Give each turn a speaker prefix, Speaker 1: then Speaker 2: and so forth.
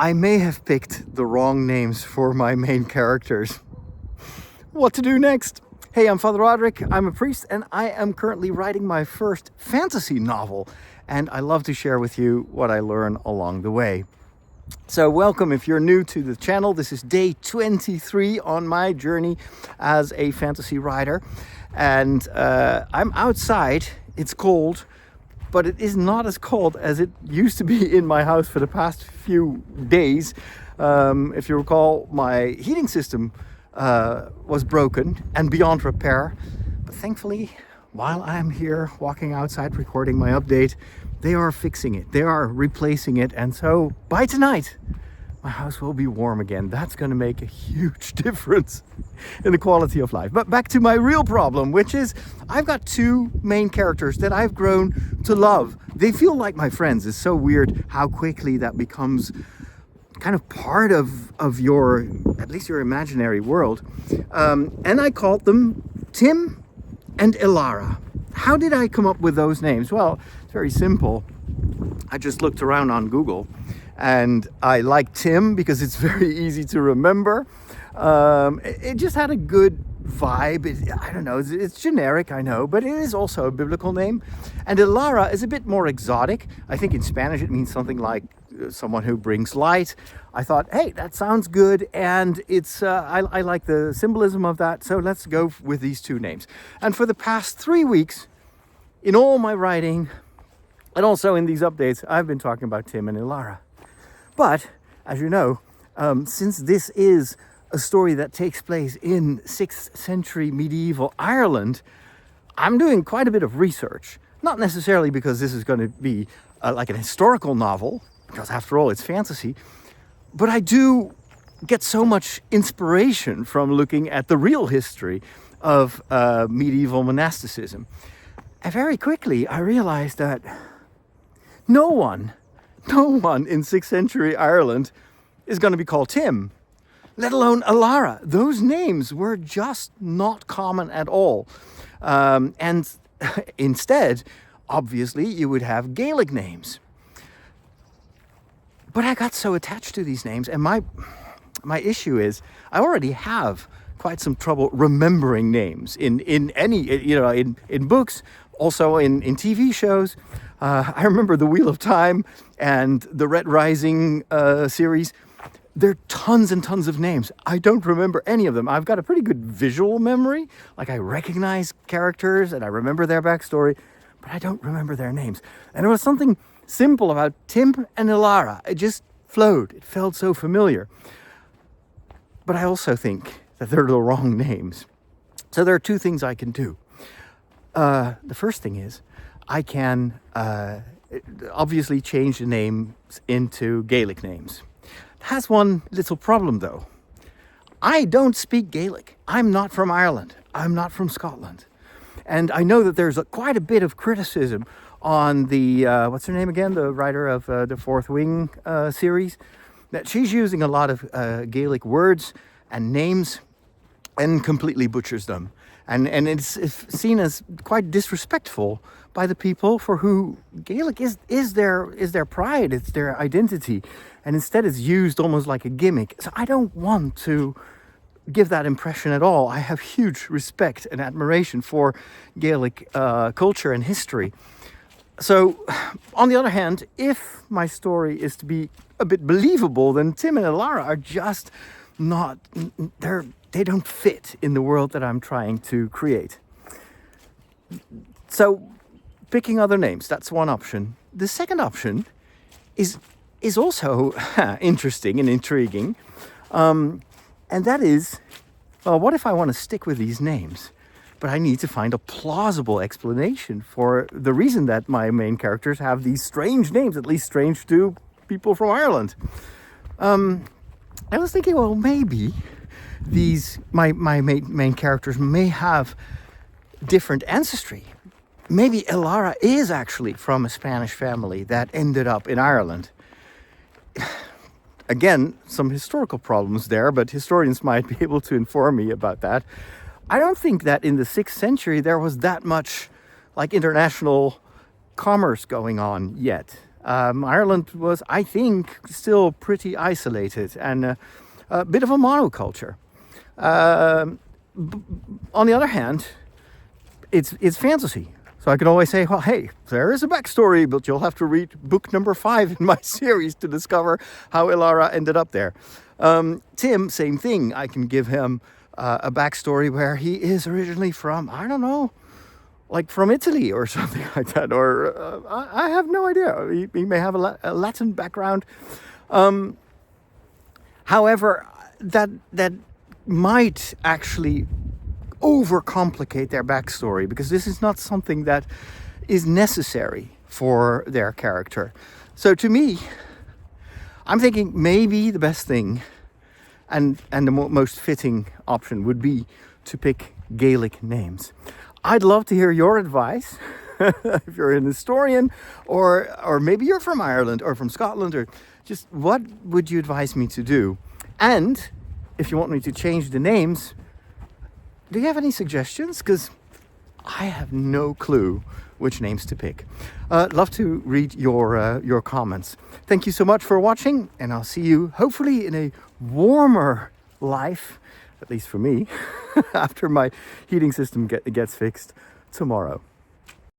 Speaker 1: I may have picked the wrong names for my main characters. What to do next? Hey, I'm Father Roderick, I'm a priest, and I am currently writing my first fantasy novel, and I love to share with you what I learn along the way. So welcome if you're new to the channel. This is day 23 on my journey as a fantasy writer, and I'm outside. It's cold, but it is not as cold as it used to be in my house for the past few days. If you recall, my heating system was broken and beyond repair, but thankfully, while I'm here walking outside recording my update, they are fixing it, they are replacing it, and so by tonight my house will be warm again. That's going to make a huge difference in the quality of life. But back to my real problem, which is I've got two main characters that I've grown to love. They feel like my friends. It's so weird how quickly that becomes kind of part of your, at least your imaginary world. And I called them Tim and Ilara. How did I come up with those names? Well, it's very simple. I just looked around on Google, and I like Tim because it's very easy to remember. It just had a good vibe. I don't know, it's generic, I know, but it is also a biblical name. And Ilara is a bit more exotic. I think in Spanish it means something like someone who brings light. I thought, hey, that sounds good, and it's I like the symbolism of that, so let's go with these two names. And for the past 3 weeks, in all my writing, and also in these updates, I've been talking about Tim and Ilara. But, as you know, since this is a story that takes place in 6th century medieval Ireland, I'm doing quite a bit of research. Not necessarily because this is going to be like an historical novel, because after all, it's fantasy, but I do get so much inspiration from looking at the real history of medieval monasticism. And very quickly, I realized that no one in 6th century Ireland is going to be called Tim, let alone Ilara. Those names were just not common at all. And instead, obviously, you would have Gaelic names. But I got so attached to these names, and my issue is I already have quite some trouble remembering names in any, in books, also in TV shows. I remember The Wheel of Time and the Red Rising series. There are tons and tons of names. I don't remember any of them. I've got a pretty good visual memory. Like, I recognize characters and I remember their backstory, but I don't remember their names. And there was something simple about Tim and Ilara. It just flowed. It felt so familiar. But I also think that they're the wrong names. So there are two things I can do. The first thing is I can obviously change the names into Gaelic names. It has one little problem though. I don't speak Gaelic. I'm not from Ireland. I'm not from Scotland. And I know that there's quite a bit of criticism on the, what's her name again? The writer of the Fourth Wing series. That she's using a lot of Gaelic words and names and completely butchers them. And it's seen as quite disrespectful by the people for who Gaelic is their pride, it's their identity. And instead it's used almost like a gimmick. So I don't want to give that impression at all. I have huge respect and admiration for Gaelic culture and history. So, on the other hand, if my story is to be a bit believable, then Tim and Ilara are just not, they don't fit in the world that I'm trying to create. So, picking other names, that's one option. The second option is also interesting and intriguing. And that is, well, what if I want to stick with these names? But I need to find a plausible explanation for the reason that my main characters have these strange names, at least strange to people from Ireland. I was thinking, well, maybe my main characters may have different ancestry. Maybe Ilara is actually from a Spanish family that ended up in Ireland. Again, some historical problems there, but historians might be able to inform me about that. I don't think that in the 6th century there was that much like international commerce going on yet. Ireland was, I think, still pretty isolated and a bit of a monoculture. On the other hand, it's fantasy. So I can always say, well, hey, there is a backstory, but you'll have to read book number 5 in my series to discover how Ilara ended up there. Tim, same thing. I can give him a backstory where he is originally from, I don't know, like from Italy or something like that. Or I have no idea. He may have a Latin background. However, that might actually overcomplicate their backstory, because this is not something that is necessary for their character. So to me, I'm thinking maybe the best thing and the most fitting option would be to pick Gaelic names. I'd love to hear your advice. If you're an historian, or maybe you're from Ireland or from Scotland, or just what would you advise me to do? And if you want me to change the names, do you have any suggestions? Because I have no clue which names to pick. Love to read your comments. Thank you so much for watching, and I'll see you hopefully in a warmer life, at least for me, after my heating system gets fixed tomorrow.